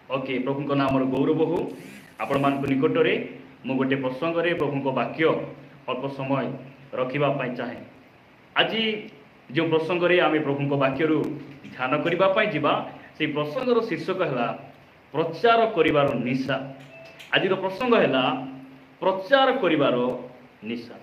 Okay प्रभु नाम गौरव हो आपण मान निकट में गोटे प्रसंग में प्रभु वाक्य अल्प समय रखापी चाहे आज जो प्रसंग में आम प्रभु वाक्य ध्यान करने से प्रसंगर शीर्षक है प्रचार करिवार निशा। आज प्रसंग है प्रचार करिवार निशा।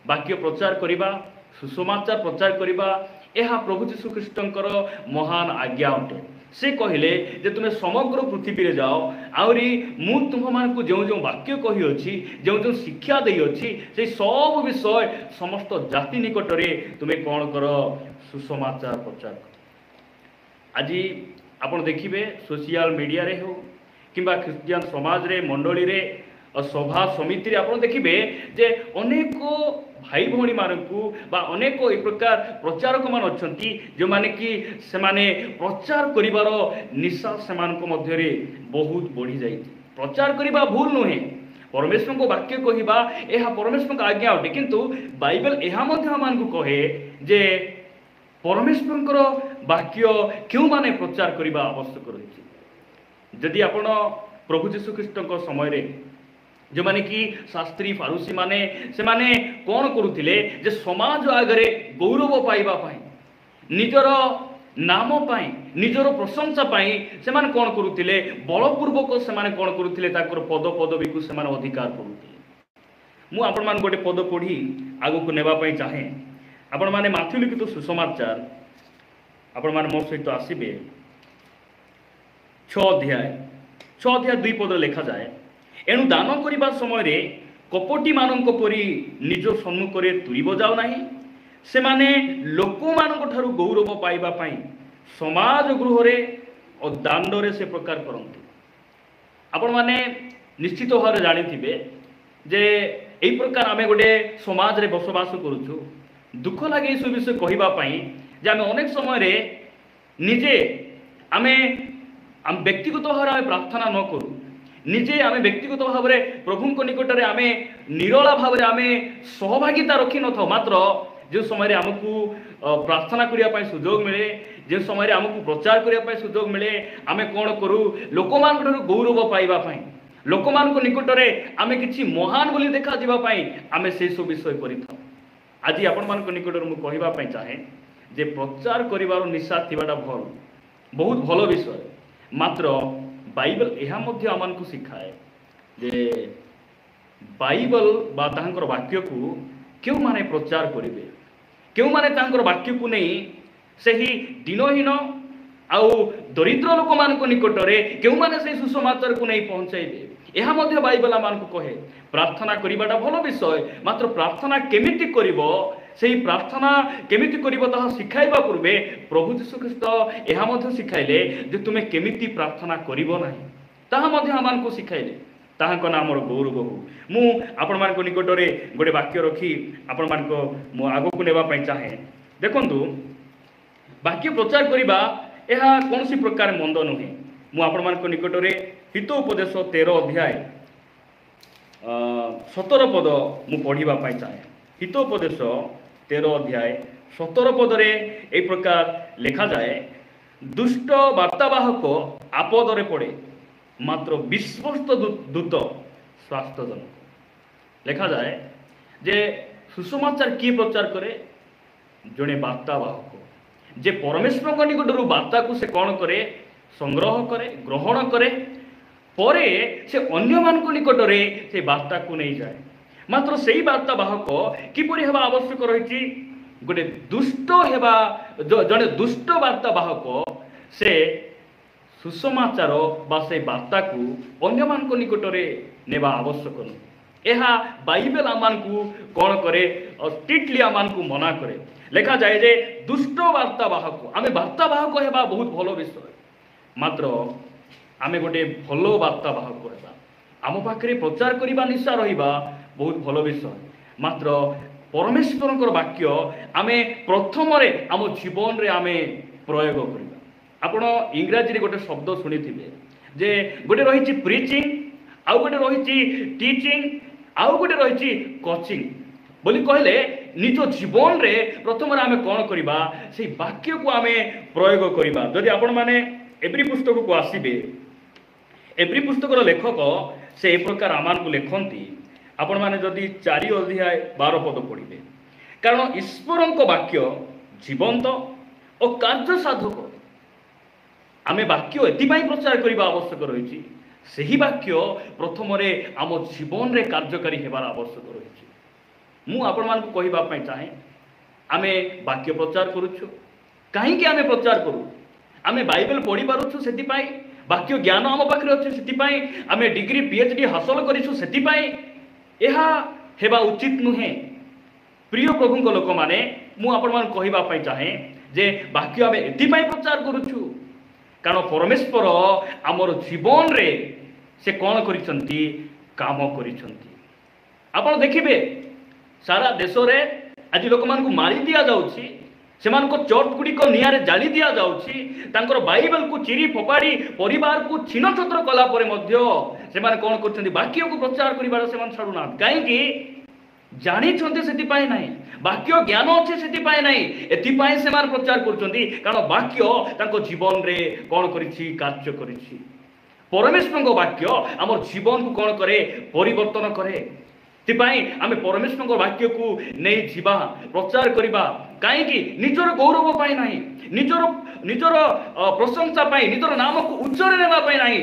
वाक्य प्रचार करवा सुसमाचार प्रचार करवा यह प्रभु जीशु ख्रीष्टर महान आज्ञा अटे। से कहले जे तुम्हें समग्र पृथ्वी रे जाओ आउरी मु तुम मान को जो जो वाक्य कही अच्छी जो जो शिक्षा दे अच्छी से सब विषय समस्त जाति निकट में तुम्हें कौन कर सुसमाचार प्रचार कर। आज आपण देखिए सोशल मीडिया रे हो किंबा ख्रिस्टियन समाज रे मंडली रे सभा समिति रे आपण देखिए जे अनेक भाई भौणी मानकू बा अनेक एक प्रकार प्रचारक मान अच्छी जो माने कि से माने प्रचार करिवार निशा से मध्य रे बहुत बढ़ी जाई। प्रचार करिबा भूल नुहे परमेश्वर को वाक्य कहवा यह परमेश्वर का आज्ञा अटे किंतु बाइबल यह को कहे जे परमेश्वर वाक्य क्यों माने प्रचार करने आवश्यक रही। जदि आपण प्रभु जीशु ख्रीष्ट समय रे जो माने कि शास्त्री फारूसी माने से माने कौन करुथिले जे समाज आगरे गौरव पाइबा पाई निजर नाम पाई निजर प्रशंसा पाई से माने कौन करुथिले बलपूर्वक से माने कौन करुथिले ताकर पद पदवी को से माने अधिकार करुथिले। मु आपण मान गोटे पद पढ़ी आगु को नेबा पाई चाहे आपण माने माथ्यू लिखित सुसमाचार आपण माने मोर सहित आसीबे 6 अध्याय 2 पद लिखा जाए एणु दान करने समय कपटी मानक परी निज सम्मुख में तुरी बजाओ नहीं से माने लोक मानक ठारू गौरव पाइबा पाई समाज गृह रे और दांड रे से प्रकार करते। आपण माने निश्चित भाव जानिथिबे जे एई प्रकार आमे गोटे समाज रे बसवास करूछु दुख लागे सब विषय कहबा पाई जे आमे अनेक समय रे निजे आमे व्यक्तिगत भाव आमे प्रार्थना न करू निजे आमे व्यक्तिगत भाव में प्रभु निकट में आमे निरला भाव में आमे सहभागिता रखी न था मात्र जो समय आमको प्रार्थना करने सुजोग मिले जो समय आमको प्रचार करने सुजोग मिले आमे कौन करूँ लोक मान गौरव पाइबा लोक मान निकट में आमे किछि महान बोली देखा जावाई आमे से सब विषय कर। आज आपण मान निकट में कहवाई चाहे जे प्रचार करिवार निशा थिबाटा भल बहुत भल विषय मात्र बाइबल यह आमको शिखाए जे बाइबल बा तांकर वाक्य को क्यों माने प्रचार करेंगे क्यों माने तांकर वाक्य को नहीं सही दिनहीन आउ दरिद्र लोक मान निकट में क्यों माने से सुसमाचार को नहीं पहुँचाइबे यह बाइबल आमको कहे प्रार्थना करवाटा भल विषय मात्र प्रार्थना केमिति करिवो सेही प्रार्थना केमिति करिवो ताहा शिखाइबा पूर्वे प्रभु जीशु ख्रीष्ट यह शिखाइले जे तुमे केमिति प्रार्थना करिवो नाही ताहा मध्ये आमको शिखाइले ताहाको नाम गौरव हो। मु आपण मान निकट में गोटे वाक्य रखी आपण मान को आगो को नेबा पई चाहे देखंतु वाक्य प्रचार करिबा यह कौन सी प्रकार मंद नुहे। मु आपण मान निकट में हितोपदेश 13 अध्याय 17 पद मु पढ़िबा पई चाहे। हितोपदेश 13 अध्याय 17 पदरे एक प्रकार लिखा जाए दुष्ट वार्तावाहक आपदरे पड़े मात्र विश्वस्त दूत स्वास्थ्यजनक। लिखा जाए जे सुसमाचार किए प्रचार करे जड़े वार्तावाहक जे परमेश्वर निकटर वार्ता को से कौन करे संग्रह करे ग्रहण करे परे से अन्य मान निकट में से वार्ता को नहीं जाए मात्र से वार्तावाहक किपरि हेबा आवश्यक रही गोटे दुष्ट हेबा जड़े दुष्ट वार्तावाहक से सुसमाचार बा से वार्ता को अन्य मान निकट में नेबा आवश्यक नहीं। यह बाइबल आमान को कौन करे स्ट्रिक्टली आमान को मना करे। लिखा जाए जे दुष्ट वार्तावाहक आमे वार्तावाहक हेबा बहुत भल विषय मात्र आमे गोटे भल वार्तावाहक हेबा आम पाखे प्रचार करने निशा रहिबा बहुत भल विषय मात्र परमेश्वर वाक्य आमे प्रथम आम जीवन रे आमे प्रयोग करबा। आपण इंग्राजी रे गोटे शब्द शुणी जे गोटे रही प्रीचिंग आउ गोटे रही टीचिंग आउ गोटे रही कोचिंग बोली कहले निज जीवन रे प्रथम आमे कौन करबा से वाक्य को आमे प्रयोग करबा। जदि आपण माने एवरी पुस्तक को आसीबे एप्री पुस्तकर लेखक से ए प्रकार आमान लिखती आपण मैंने जदि 4 अध्याय 12 पद पढ़े, कारण ईश्वर वाक्य जीवंत और कार्य साधक। आमे वाक्य एतिपाई प्रचार करने आवश्यक रही, सही वाक्य प्रथम आम जीवन में कार्यकारी होबार आवश्यक रही। मु आपण मान कहवाई चाहे आमे वाक्य प्रचार करुछु, कहीं आमे प्रचार करूँ, आमे बाइबल पढ़ी पारुछु सेतिपाई, वाक्य ज्ञान आम पाखे अच्छे सेतिपाई, आमे डिग्री पीएचडी हासिल करिछु सेतिपाई, एहा हेबा उचित नुहे। प्रिय प्रभु लोक माने मु आपण मान कहवाई चाहे जे वाक्य आमे एतिपाई प्रचार करुछु कारण परमेश्वर आमर जीवन रे से कौन करिसंती काम करिसंती। आपण देखिबे सारा देश रे आज लोक मान को मारी दिया जाउछि, सेमान को चर्च गुडी को नियारे जाली दिया जाउछि, तांकर बाइबल को चिरी फोपाड़ी परिवार को छीन छत्र कला परे मध्य सेमान कौन करछंती वाक्य को प्रचार करिबार सेमान छाडुना, काहे कि जानी छंते सेति पाए नाही, वाक्य ज्ञान अच्छे सेति पाए नाही, एति पाए सेमान प्रचार करछंती कारण वाक्य तांको जीवन रे कौन करिछि कार्य करिछि। परमेश्वर वाक्य आम जीवन को कौन करे परिवर्तन करे। तिपाई आमे परमेश्वर वाक्य को नहीं जीवा प्रचार करिबा, काहेकि निजर गौरव पाई नाही, निजर प्रशंसा पाई, निजर नाम को उच्चरे नेबा पाई नाही,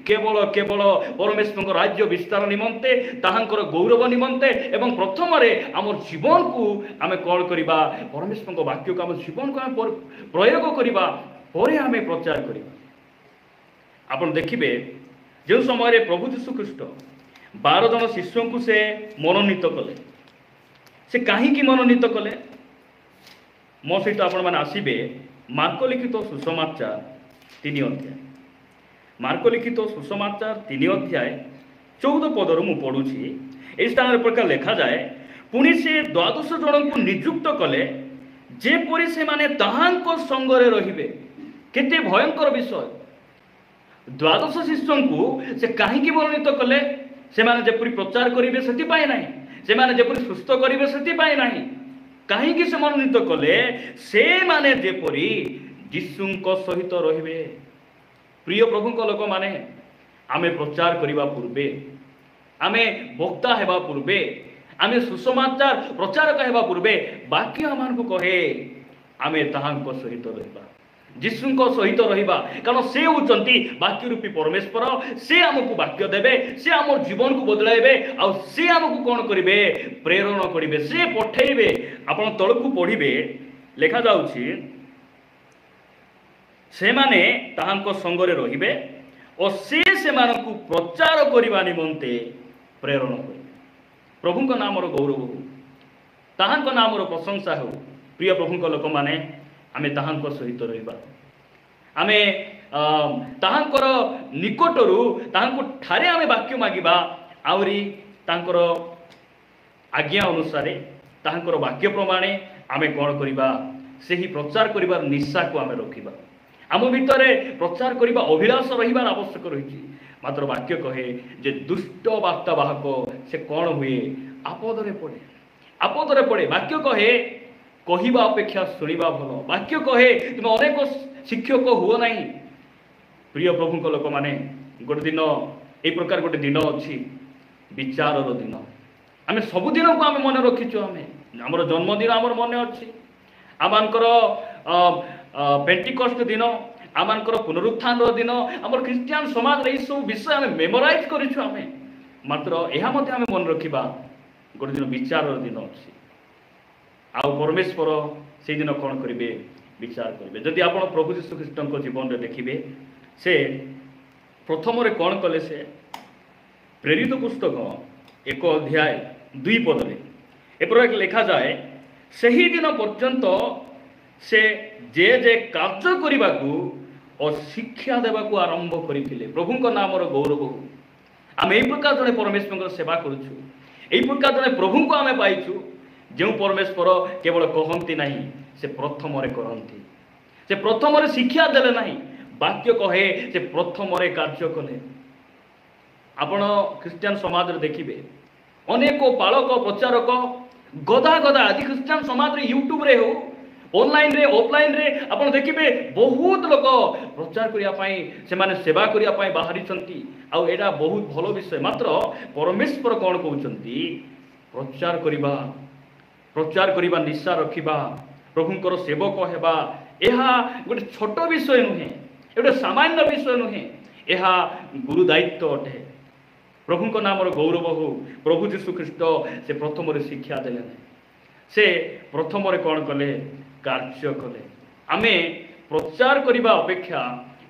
केवल केवल परमेश्वर राज्य विस्तार निमंते ताहांकर गौरव निमंते एवं प्रथम रे आम जीवन को आमे कौन करिबा परमेश्वर वाक्य को आम जीवन को आम प्रयोग करिबा परे आमे प्रचार करिबा। आपण देखिबे जो समय प्रभु यीशु ख्रीष्ट 12 जन शिष्यों को से मनोनीत कले, से कहीं मनोनीत कले मो सहित आपण माने आसीबे मार्क लिखित सुसमाचार 3 अध्याय, मार्क लिखित सुसमाचार 3 अध्याय 14 पदर मु पढ़ुछि। ए स्थान प्रकार लिखा जाए, पुणी से 12 जन को नियुक्त कले जेपरि से माने ताहांको संगरे रहिबे। केते भयंकर विषय! 12 शिष्यों को से कहीं मनोनीत कले, से माने जेपरि प्रचार करिवे सेति पाए नाही, से माने जेपरि सुस्थ करिवे सेति पाए नाही, कहीं से मनोनीत कले से माने जेपरि यीशुंको सहित रहिबे। प्रिय प्रभुंको लोक माने आमे प्रचार करिबा पूर्वे, आमे वक्ता हेबा पूर्वे, आमे सुसमाचार प्रचारक हेबा पूर्वे वाक्य आमान को कहे आमे ताहांको सहित रहिबा, यीशुंको सहित रहिबा, कारण से होचंती वाक्य रूपी परमेश्वर। से आमको वाक्य देबे, से आम जीवन को बदलाइबे, आ से आमको कौन करिवे प्रेरण करिवे, से पठेइबे। आपण तळकु पढिबे लेखा जाउछि, से माने ताहांको संगरे रहिबे और से मानकु प्रचार करिबा निमंते प्रेरण करिबे। प्रभुंको नामर गौरव हो, ताहांको नामर प्रशंसा हो। प्रिय प्रभुंको लोक माने आमे ताहांको सहित रहिबा, आमे ताहांकर निकटरू ताहांको ठारे आमे वाक्य मागिबा, आवरी ताहांकर आज्ञा अनुसार ताहांकर वाक्य प्रमाणे आमे कोन करिबा सेही प्रचार करिबार निशा को आमे रखिबा। आम भितरे प्रचार करिबा अभिलाष रहिबार आवश्यक रहिछि। मात्र वाक्य कहे जे दुष्ट वार्तावाहक से कौन हुए आपदरे पड़े, आपदरे पड़े। वाक्य कहे कहिबा अपेक्षा शुणिबा भल। वाक्य कहे तुम अनेक शिक्षक हुओ नहीं। प्रिय प्रभु लोक माने गोटे दिन ए प्रकार गोटे दिन अच्छी विचार दिन, आम सब दिन को आम मन रखीचु, आम जन्मदिन आम मन अच्छी, आमर पेंटिकस्ट दिन, आमर पुनरुत्थान दिन, आम ख्रीस्टियान समाज ये सब विषय आम मेमोराइज करूँ। आम मात्र यह आम मन रखा गोटे दिन विचार दिन अच्छी। आउ परमेश्वर से दिन कौन करेंगे विचार करेंगे। जदि आप प्रभु यीशु ख्रीष्ट जीवन में देखिए, से प्रथम कौन कले, से प्रेरित पुस्तक 1 अध्याय 2 पदे एपर लिखा जाए, सही दिन पर्यंत से जे जे कार्य करने को और शिक्षा देवा को आरंभ करते। प्रभु नामर गौरव हो। आम यही प्रकार जड़े परमेश्वर सेवा करुचु, यही प्रकार जड़े प्रभु को आम पाइचु जो परमेश्वर केवल कहती नहीं, से प्रथम करती, से प्रथम शिक्षा देले नहीं। वाक्य कहे से प्रथम कार्य कले। आपण ख्रीस्टियान समाज देखिए अनेक पालक प्रचारक गदा गदा आज ख्रीस्टियान समाज यूट्यूब रे हो ऑनलाइन रे ऑफलाइन रे आपण देखिबे बहुत लोक प्रचार करिया पाई से माने सेवा करिया पाई बाहरी छंती आ एटा बहुत भलो विषय मात्र परमेश्वर कोन कहउचंती प्रचार करिबा निशा रखिबा प्रभुंकर सेवक हेबा एहा गोटे छोट विषय नुहे एटा सामान्य विषय नुहे एहा गुरु दायित्व अटे प्रभुंक नामर गौरव हो प्रभु जीशु ख्रीष्ट से प्रथम शिक्षा देले से प्रथम कौन कले कार्य कले आमे प्रचार करिबा अपेक्षा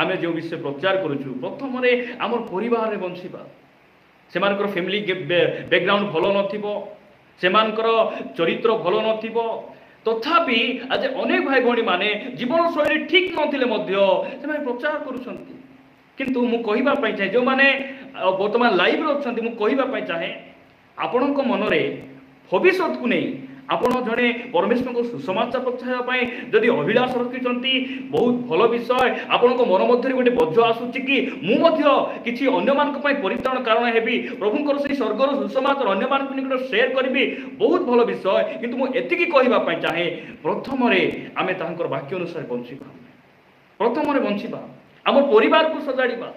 आमे जो विषय प्रचार करूछु प्रथम आमर परिवार रे बंसीबा सेमानकर फैमिली बैकग्राउंड भलो नथिबो सेमानकर चरित्र भलो नथिबो तथापि आज अनेक भाई भणी माने जीवन शैली ठीक नथिले मध्य सेमाने प्रचार करूछंती किंतु मु कहिबा पई चाहे जो माने वर्तमान लाइव रे अछंती मु कहिबा पई चाहे आपनक मनरे भविष्यत को नहीं आपण जड़े परमेश्वर को सुसमाचार पहुँचाई जदि अभिलाष रखिंट बहुत भल विषय आपण मन मध्य गोटे बोझ आसूची कि मुझे अन्य मान परित्राण कारण हेबी प्रभुंर से स्वर्गर सुसमाचार अन्य मान निकट सेयार करी बहुत भल विषय किंतु मुझे कहवाई चाहे प्रथम आम वाक्य अनुसार बंचवा प्रथम बंचवा आम परिवार को सजाड़ा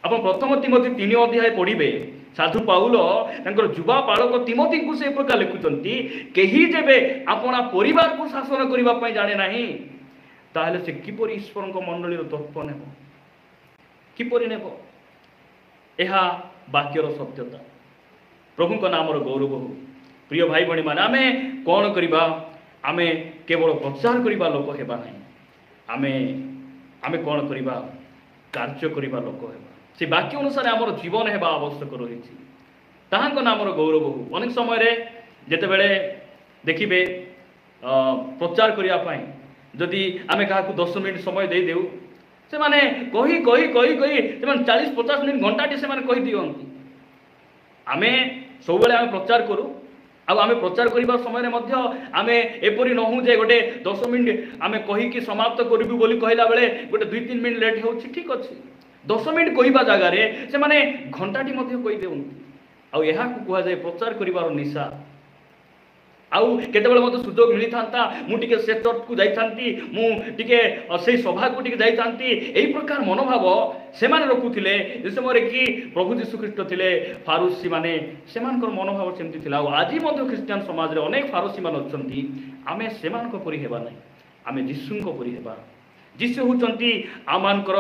आप प्रथम तिमोथी 3 अध्याय पढ़े साधु पाउल तंकर युवा बालक तिमोथी को से प्रकार लिखुचंती केही जेबे आपना परिवार को शासन करिबा पई जाने नाही ताहले से किपरि ईश्वर को मंडली तत्व नेबो किपरि नेबो एहा वाक्यर सत्यता प्रभु को नामर गौरव हो प्रिय भाई बणी माने आमे कोन करिबा आमे केवल प्रचार करिबा लोक हेबा नाही आमे आमे कोन करिबा कार्य करिबा लोक हेबा से वाक्य अनुसार आमर जीवन हेबा आवश्यक रही नामर गौरव हो अनेक समय जिते बड़े देखिए प्रचार करने जदि आम क्या 10 मिनट समय दे देउ से माने कही कही कही कही से 40-50 मिनट घंटाटी से कही दियंती आमे सब बेले आम प्रचार करूँ आम प्रचार करने समय आम एपरी नहूँ जे गोटे 10 मिनट आम कहीकि समाप्त करूँ बोली कहला बेले गोटे 2-3 मिनट लेट हो ठीक अच्छे 10 मिनट कहवा जगार से माने घंटाटी कही देउंती आउ यहा को कहा जाए प्रचार करिवार निशा आउ केतेबेले मते सुजोग मिली थांता मु टिके से चर्च को जाई थांती मु टिके से सभा को टिके जाई थांती एई प्रकार मनोभाव से माने रखुथिले जे समय कि प्रभु यीशु ख्रीष्ट थिले फारूसी माने सेमानकर मनोभाव सेमति थिला आउ आजि मते क्रिश्चियन समाज रे अनेक फारूसी मान अछंती आमे सेमानक परि हेबा नै आमे यीशुंक परि हेबा जीशु होचंती आमानकर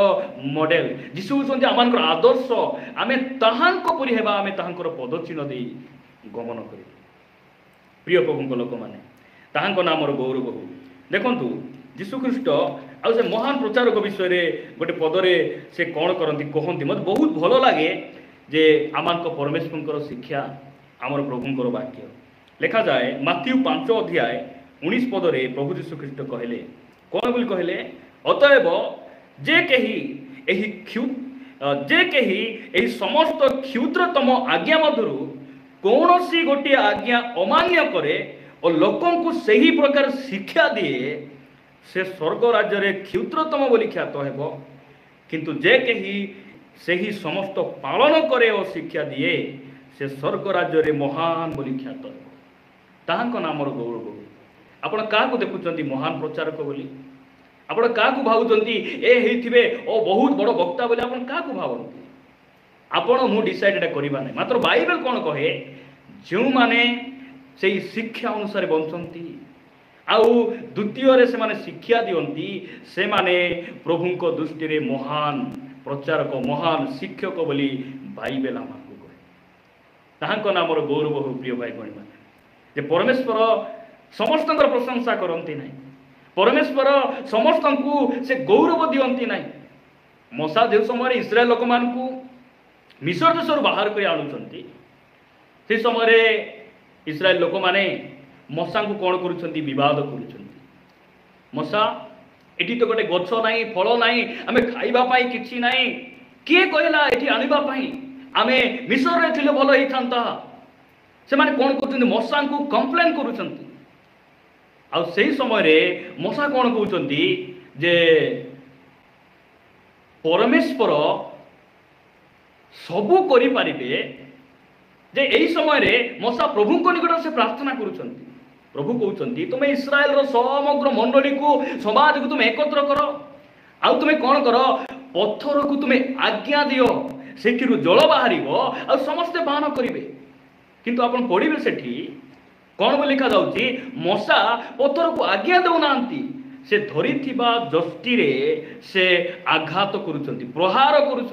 मॉडल जीशु होचंती आमानकर आदर्श आमे ताहांक परि हेबा आमे ताहांकर पदचिन्ह दे गमन करी प्रिय प्रभुंक लोक माने ताहांक नामर गौरव हो देखंतु जीशु ख्रीष्ट आ से महान प्रचारक विषय रे गोटे पदरे से कौन करती कहती मत बहुत भल लगे जे आमानक परमेश्वरंकर शिक्षा आमर प्रभुंकर वाक्य लिखा जाए माथ्यू 5 अध्याय 19 पदरे प्रभु जीशु ख्रीष्ट कहले कौन बोली कहले अतएव जे कही समस्त क्षुद्रतम आज्ञा मधुरु कौन सी गोटे आज्ञा अमान्य करे और लोकों को सही प्रकार शिक्षा दिए से स्वर्ग राज्य रे क्षुद्रतम बोली ख्यात हेबो किंतु जे कही सही समस्त पालन करे और शिक्षा दिए से स्वर्ग राज्य रे महान बोली ख्यात हेबो ताहांक नामर गौरव आपण का को देखुचंती महान प्रचारक बोली आपण क्या भावुंट ये ओ बहुत बड़ वक्ता बोले आपण क्या भावती आपण मु डिसाइड करवा ना मात्र बाइबल कौन कहे जो माने से शिक्षा अनुसार बंचती आउ द्वितीय से माने शिक्षा दियंती से माने प्रभुंक दृष्टि रे महान प्रचारक महान शिक्षक बोली बाइबल आमको कहे ताहांक नामर गौरव हो प्रिय भाई भणी माने जे परमेश्वर समस्त प्रशंसा करती नहीं परमेश्वर समस्त को से गौरव दियंती नहीं मसा जो समय इस्राएल लोक मान को मिस्र देश बाहर कर आणुचंती से समय इस्राएल लोक माने मशा को कौन करुचंती विवाद करुचंती मशा एटी तो गोटे गछ नाही फल नाही आमे खाइबा पाई किछि नाही के कहला एटी आनिबा पाई आमे मिस्र रे थिले भलो ही थांता से माने कौन करुचंती मशा को कंप्लेन करुचंती आ सही समय मशा कौन कहते जे परमेश्वर सबू करें जे यही समय मशा प्रभु निकट से प्रार्थना करुँच प्रभु कहते तुम इस्राएल समग्र मंडली को समाज को तुम एकत्र कर आउ तुम कौन कर पत्थर को तुम आज्ञा दियो से जल बाहर आ समस्ते पान करेंगे किंतु आपण पढ़े से कौन बोल लिखा जाऊँगी मशा पत्थर को आज्ञा देना से धरी जष्टि से आघात करुँच प्रहार करुँच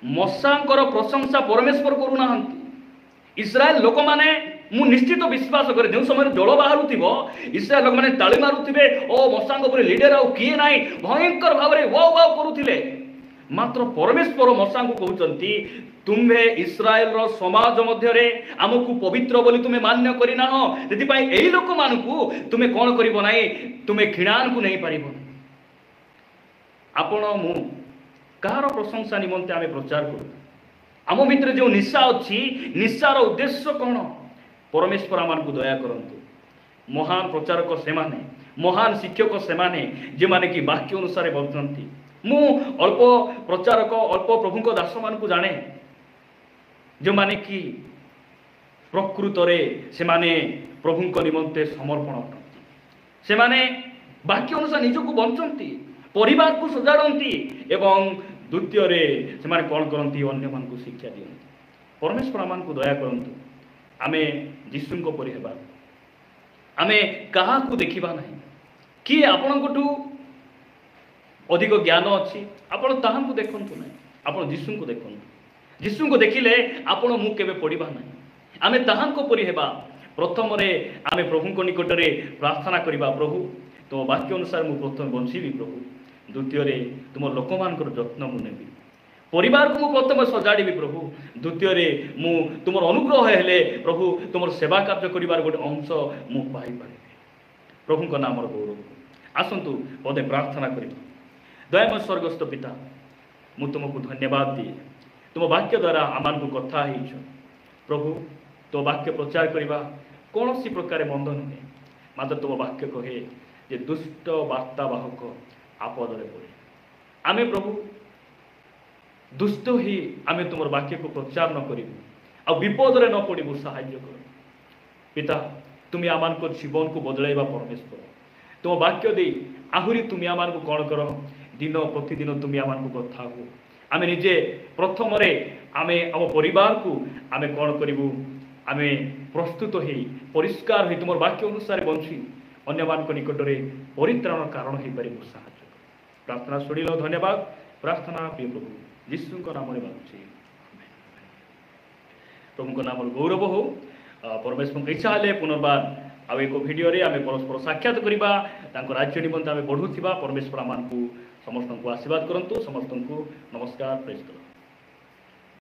मशांकर प्रशंसा परमेश्वर करूना इस्राएल लोक माने मु निश्चित विश्वास करे जो समय जल बाहर इस्राएल लोक माने ताली मारुथिबे ओ मशांग ऊपर लीडर आउ किए नाही भयंकर भाव में वाव वाव करुथिले मात्र परमेश्वर मशांग कहउचंती तुम्हे इस्राएल रो समाज मध्य रे आमकु पवित्र बोली तुम्हें मान्य करिना हो जति पई एही लोक मानकु तुम्हें कोन करिवो नाही तुम्हें घृणान को नहीं पारिबो आपण मु कहार प्रशंसा निमंते आम प्रचार करूँ आम भितर जो निशा अच्छी निशार उद्देश्य कौन परमेश्वर आम को दया करंतु महान प्रचारक से माने महान शिक्षक से माने जे माने कि वाक्य अनुसार बचती मु अल्प प्रचारक अल्प प्रभु दास मान को जाने जो माने कि प्रकृत से माने प्रभु निमंते समर्पण करती से माने वाक्य अनुसार निजक बंचती परिवार को सजाड़ती एवं द्वितीय से माने कौन करती अन्य मान को शिक्षा दिखती परमेश्वर आम को दया करंतु आमे जीशु को परि हेबा आमे कहा को देखिबा नहीं कि आपणठू अधिक ज्ञान अच्छी आपण ताहा को देखंतु नहीं आपण जीशु को देखंतु जीशु को देखिले आपण मु केबे पड़िबा नहीं आमे ताहा को परि हेबा प्रथम रे आमे प्रभु को निकट रे प्रार्थना करिबा प्रभु तो वाक्य अनुसार मु प्रथम बंचीबी प्रभु द्वितीय तुम लोक मान जत्न मु नेबी परिवार को मु प्रथम सजाड़ी प्रभु द्वितीय मु तुम अनुग्रह हेले प्रभु तुम सेवा कार्य करिवार गोटे अंश मु पाई पारिबी प्रभु नाम गौरव आसतु पदे प्रार्थना करिबा दयामय स्वर्गस्थ पिता मु तुमको धन्यवाद दिए तुम वाक्य द्वारा आमान को कथा हो प्रभु तो वाक्य प्रचार करवा कौन सी प्रकार मंद नुहे मात्र तुम वाक्य कहे जे दुष्ट वार्तावाहक आपदे पड़े आमे प्रभु दुष्ट ही आमे तुम वाक्य को प्रचार न करूँ आ विपद न पड़ू साहाय्य कर पिता तुम्हें आम जीवन को बदलैबा परमेश्वर तुम वाक्य दे आहरी तुम्हें आम को कौन कर दिन प्रतिदिन तुम्हें आम को कथा हो आमे निजे प्रथम आमे आम परिवार को आमे कौन करूँ आम प्रस्तुत हो परिष्कार हो तुम वाक्य अनुसार बंची अन्य मान निकट में परित्राण कारण हो पार साहाय्य प्रार्थना शुणिल धन्यवाद प्रार्थना प्रिय प्रभु जीशु नाम मांगुचे प्रभु नाम गौरव हो परमेश्वर इच्छा हेले पुनर्बार आउ एक भिडियो रे आमे परस्पर साक्षात करवा राज्य निमंते आमे बढ़ुवा परमेश्वर आम समस्त को आशीर्वाद करंतु समस्त को नमस्कार प्रेज करूँ।